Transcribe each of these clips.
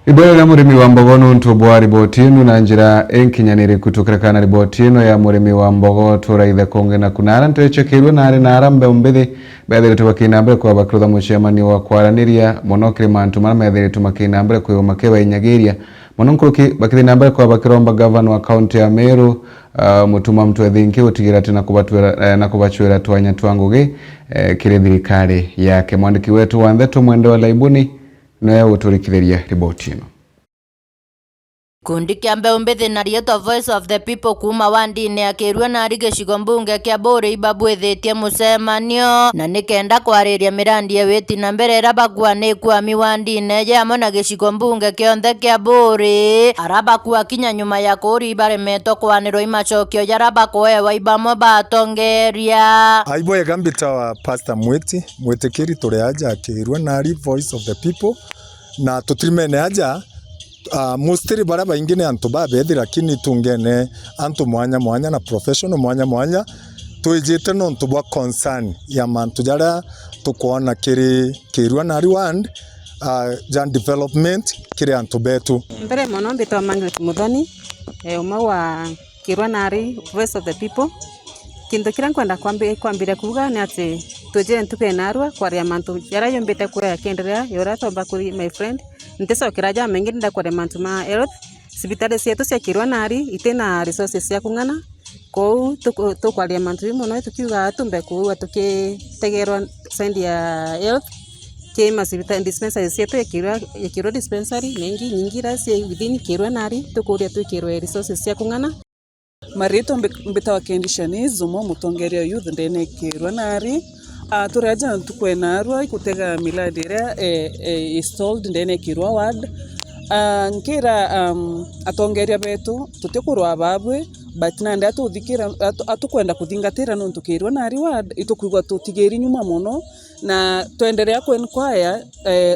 Ibara na murimi wa mbogo ntubwa riboti ino na njira enkinyaniri kutukirakana riboti ino ya murimi wa mbogo turaithe konge na kunara ntuechekirwe nari nara mbembithi bethiritwe bakinambere kwa bakirutha mucemani wa kwaraniria muno kiri mantu mara methiritwe makinambere kwa makeba inyagiria muno nkuruki bakinambere kwa bakiromba governor wa county ya Meru mutuma mtu ethinki utigira ati na kubachwira twanya twangugi kiri thirikari yake. Mwandiki wetu wa Ntheto Mwende wa Laibuni naye uturikithiria riboti ino. Kundi kia mbembithi na rieto Voice of the People kuma Wandini akirua na gicigo mbunge kia Buri ibabwithitie mucemanio na nikenda kwariria mirandi ya witi na mbere rabakua ni kwami Wandini yamo na gicigo mbunge kionthe kia Buri arabakua kinya nyuma ya kuri baremeto kwanirwo imacokio ya rabakwa ibamo batongeria aibo egambita wa Pastor Mwitikiri turi aja akirua na Voice of the People na tutrimene aja mustiri baraba ingine antu babethi lakini tungene antu mwanya na professional mwanya tuijite no ntu bwa concern ya mantu jara tukuona kiri kirwa na Rwanda jan development kiri antu betu mbere mono mbito Margaret Muthoni uma wa kirwa na Voice of the People kindu kira kwenda kwambira kuga ni ati tujire ntuke narwa kwaria mantu jara yombite kura kenderea yora tomba kuri my friend nteso kiraja mengi nda kwa mantu ma health sibitari cietu cia kirwa nari itena resources cia kungana ko to kwaria mantu muno tukiuga tumbe ku tukitegerwa sendi ya health ke masibitari dispensary cietu ya kirwa dispensary nengi nyingira cia within kirwa nari tukuria tukirwa resources cia kungana marito mbita wa condition zumo mutongeria youth ndene kirwa nari turaja ntukwenarwa ikutega miladi ria installed ndene kirwa ward nkira atongeria betu tutikurwa babwe but nande atuthikira atukwenda kuthingatira no ntukirwa nari ward itukwigwa tutigeri nyuma muno na twenderea kwenkwaya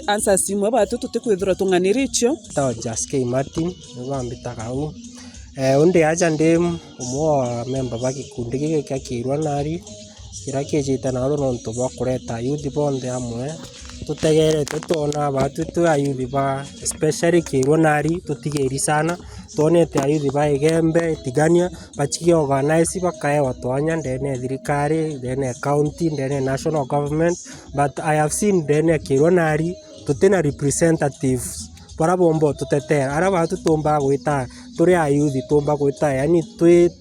answers imwe batu tutikwithira tunganiricho ta Jaske Martin ngambita kau unde aja ndem umwa member bakikundi gike kya kirwa nari kira kijita na ro nto bakureta youth bonde amwe tutegerete tona batu tu ayuthi ba especially kirwa nari tutigeri sana tonete ayuthi ba igembe tigania bachiki organize bakae watwanya ndene thirikari ndene county ndene national government but I have seen ndene kirwa nari tutena representatives para bombo tutetera ara batu tomba gwita turi ayuthi tomba gwita yani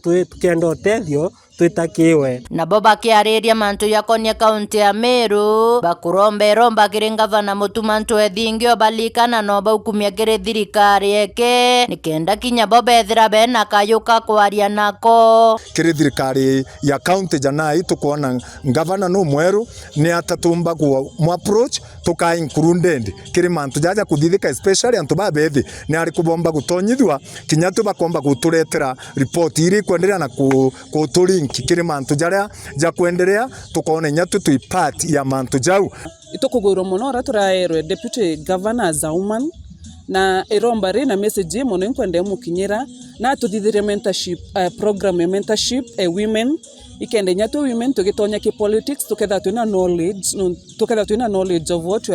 tukendo tedio twitakiwe na boba kiariria mantu yakonia kaunti ya Meru bakuromba kiri gavana mutuma ntu ethingio balikana no baukumia kiri thirikari eke nikenda kinya bobethira bena kayuka kwaria nako kiri thirikari ya county janai tukuona gavana no mweru ni atatumba ku mu approach tuka included kiri mantu jaja kuthithika especially antu babethi ni ari kubomba gutonyithwa kinya tu bakomba guturetera report iri kwenderea na kuturi kiri mantu jaria ja kwenderea tukone nyatu tu part ya mantu jau itukuguro muno raturaerwe deputy governor Zauman na iromba ri na message muno nkwende mukinyira na tuthithire mentorship program mentorship women ikende nyatu women tugitonya ki politics tuketha twina knowledge of what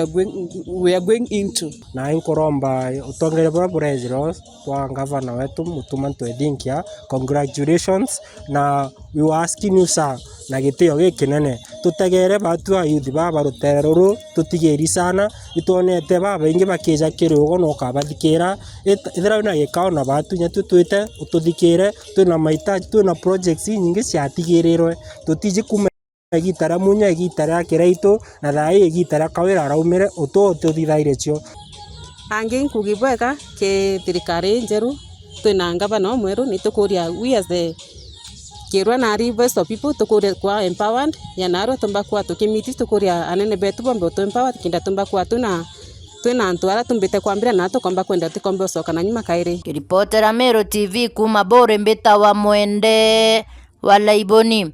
we are going into na inkoromba utongere bora burejiro kwa governor wetu mutuma twethinkia congratulations na we were asking you sir na gitio gikinene tutegere batu ayuthi baba ruterero tutigeri sana itonete baba ingi bakija kirugo no kabathikira ithira na gikao na batu nyatu twite ututhikire twina mahitaji twina projects nyingi ciatigirirwe tutiji kuma gitara munya gitara kireito na thai gitara kawira raumire tuthithaire cio angi nkugibwega ke thirikari njeru twina gavana mweru ni tukuria we as the kirwa nari Voice of People tukuria kwa empowered ya naro tumba kwa tukimiti tukuria anene betu bombe to empowered kinda tumba kwa twina antu ara tumbite kwambira na tukomba kwenda tikombe usoka na nyuma kairi. Reporter Meru TV kuma Buri mbita wa Mwende wa Laibuni.